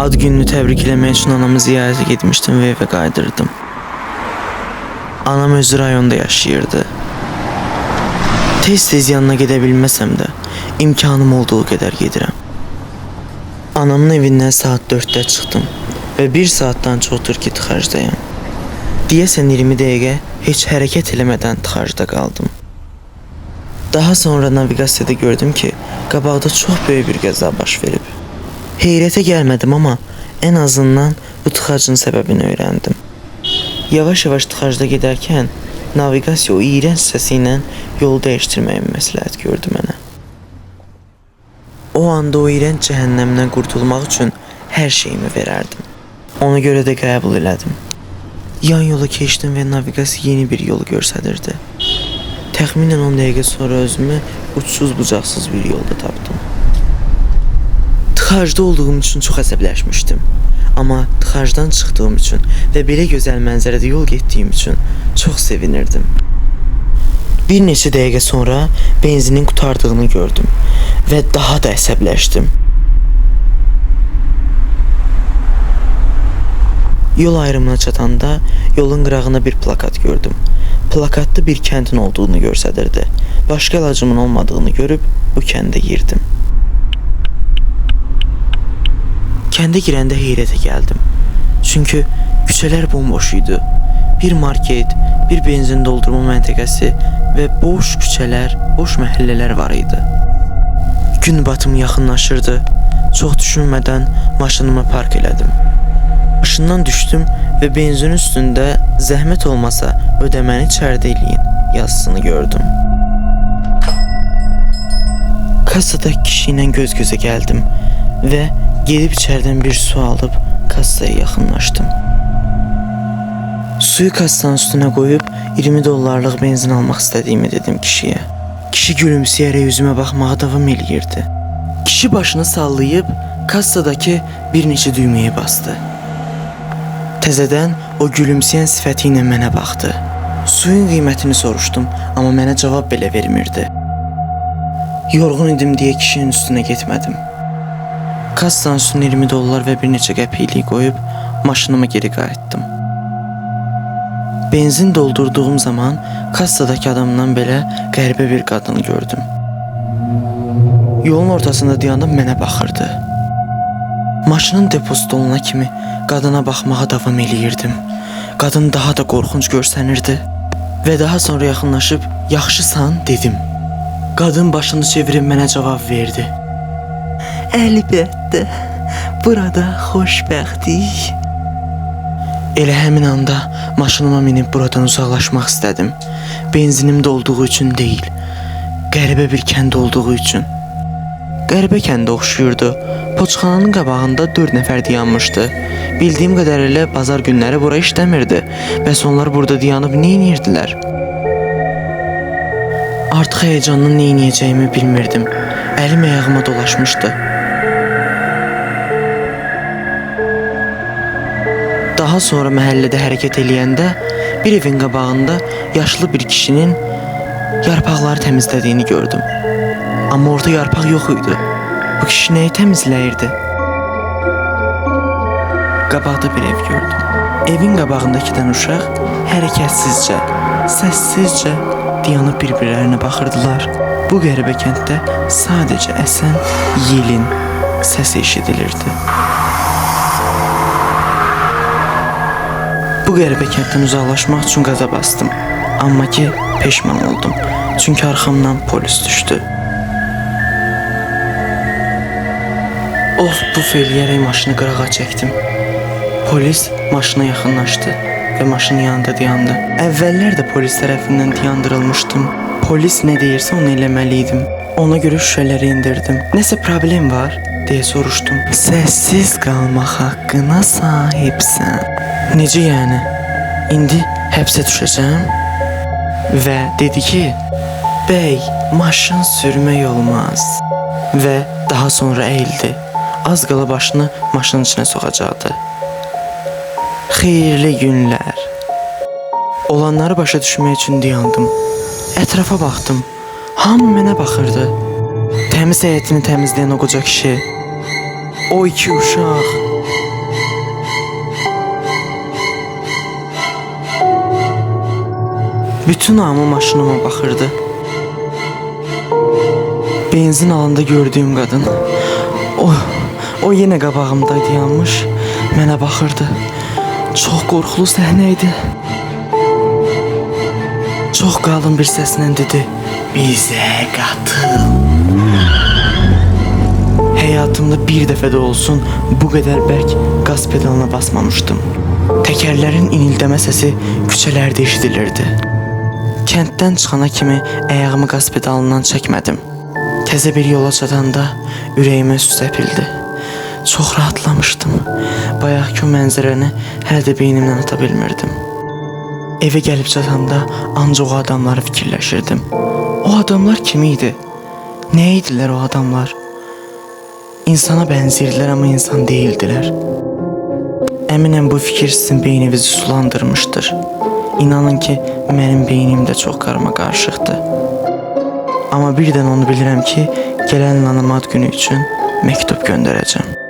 Ad gününü təbrik eləmək üçün anamı ziyarətə getmişdim və evə qayıdırdım. Anam özü rayonda yaşayırdı. Tez-tez yanına gedə bilməsəm də, imkanım olduğu qədər gedirəm. Anamın evindən saat 4-də çıxdım və 1 saatdan çoxdur ki, tıxacdayım. Deyəsən 20 dəqiqə heç hərəkət eləmədən tıxacda qaldım. Daha sonra naviqasiyada gördüm ki, qabaqda çox böyük bir qəza baş verib. Heyrətə gəlmədim, amma ən azından bu tıxacın səbəbini öyrəndim. Yavaş-yavaş tıxacda gedərkən naviqasiya o iyrənc səsi ilə yol dəyişdirməyimi məsləhət gördü mənə. O anda o iyrənc cəhənnəmdən qurtulmaq üçün hər şeyimi verərdim. Ona görə də qəbul elədim. Yan yola keçdim və naviqasiya yeni bir yolu göstərirdi. Təxminən 10 dəqiqə sonra özümü uçsuz-bucaqsız bir yolda tapdım. Tıxacda olduğum üçün çox əsəbləşmişdim. Amma tıxacdan çıxdığım üçün və belə gözəl mənzərədə yol getdiyim üçün çox sevinirdim. Bir neçə dəqiqə sonra benzinin qurtardığını gördüm və daha da əsəbləşdim. Yol ayrımına çatanda yolun qırağına bir plakat gördüm. Plakatda bir kəndin olduğunu göstərirdi. Başqa əlacımın olmadığını görüb bu kəndə girdim. Kəndə girəndə heyrətə gəldim. Çünki küçələr bomboş idi. Bir market, bir benzin doldurma məntəqəsi və boş küçələr, boş məhəllələr var idi. Gün batımı yaxınlaşırdı. Çox düşünmədən maşınımı park elədim. Maşından düşdüm və benzin üstündə zəhmət olmasa ödəməni içəridə eləyin yazısını gördüm. Kassadakı kişi ilə göz-gözə gəldim və gedib içəridən bir su alıb kassaya yaxınlaşdım. Suyu kassanın üstünə qoyub 20 dollarlıq benzin almaq istədiyimi dedim kişiyə. Kişi gülümsəyərək üzümə baxmağa davam eləyirdi. Kişi başını sallayıb kassadakı bir neçə düyməyə bastı. Təzədən o gülümsəyən sifəti ilə mənə baxdı. Suyun qiymətini soruşdum, amma mənə cavab belə vermirdi. Yorğun idim deyə kişinin üstünə getmədim. Kassanın üstünə 20 dollar və bir neçə qəpiklik qoyub maşınıma geri qayıtdım. Benzin doldurduğum zaman kassadakı adamdan belə qəribə bir qadını gördüm. Yolun ortasında dayanıb mənə baxırdı. Maşının deposu dolana kimi qadına baxmağa davam eləyirdim. Qadın daha da qorxunc görsənirdi və daha sonra yaxınlaşıb "Yaxşısan?" dedim. Qadın başını çevirib mənə cavab verdi. "Əlbəttə, burada xoşbəxtlik." Elə həmin anda maşınıma minib buradan uzaqlaşmaq istədim. Benzinim dolduğu üçün deyil, qəribə bir kənd olduğu üçün. Qəribə kəndə oxşuyurdu. Poçxananın qabağında 4 nəfər dayanmışdı. Bildiyim qədərilə bazar günləri bura işləmirdi. Bəs onlar burada dayanıb nə edirdilər? Artıq həyecandan nə edəcəyimi bilmirdim. Əlim ayağıma dolaşmışdı. Daha sonra məhəllədə hərəkət eləyəndə bir evin qabağında yaşlı bir kişinin yarpaqları təmizlədiyini gördüm. Amma orada yarpaq yox idi. Bu kişi nəyi təmizləyirdi? Qabaqda bir ev gördüm. Evin qabağındakidən uşaq hərəkətsizcə, səssizcə dayanıb bir-birlərinə baxırdılar. Bu qəribə kənddə sadəcə əsən yelin səsi eşidilirdi. Bu qəribə kənddən uzaqlaşmaq üçün qaza bastım. Amma ki, peşman oldum. Çünki arxamdan polis düşdü. Bu eləyərək maşını qırağa çəkdim. Polis maşına yaxınlaşdı və maşının yanında dayandı. Əvvəllər də polis tərəfindən dayandırılmışdım. Polis nə deyirsə onu eləməliydim. Ona görə şüşələri indirdim. Nəsə problem var? Deyə soruşdum. Səssiz qalmaq haqqına sahibsən. Necə yəni? İndi həbsə düşəcəm? Və dedi ki, bəy, maşın sürmək olmaz. Və daha sonra əyildi. Az qala başını maşının içinə soxacaqdı. Xeyirli günlər. Olanları başa düşmək üçün dayandım. Ətrafa baxdım. Hamı mənə baxırdı. Təmiz həyətini təmizləyən o qoca kişi, O iki uşaq. Bütün hamı maşınıma baxırdı. Benzin alanda gördüyüm qadın. O yenə qabağımda dayanmış, mənə baxırdı. Çox qorxulu səhnə idi. Çox qalın bir səslə dedi: "Bizə qatıl." Həyatımda bir dəfə də olsun bu qədər bərk qaz pedalına basmamışdım. Təkərlərin inildəmə səsi küçələrdə eşidilirdi. Kənddən çıxana kimi ayağımı qaz pedalından çəkmədim. Təzə bir yola çatanda ürəyimə su səpildi. Çox rahatlamışdım. Bayaqki mənzərəni hələ də beynimdən ata bilmirdim. Evə gəlib çatanda ancaq o adamları fikirləşirdim. O adamlar kim idi? Nə idilər o adamlar? İnsana bənzirdilər, amma insan deyildilər. Əminəm bu fikir sizin beyninizi sulandırmışdır. İnanın ki, mənim beynim də çox qarmaqarışıqdır. Amma birdən onu bilirəm ki, gələn Lanamad günü üçün məktub göndərəcəm.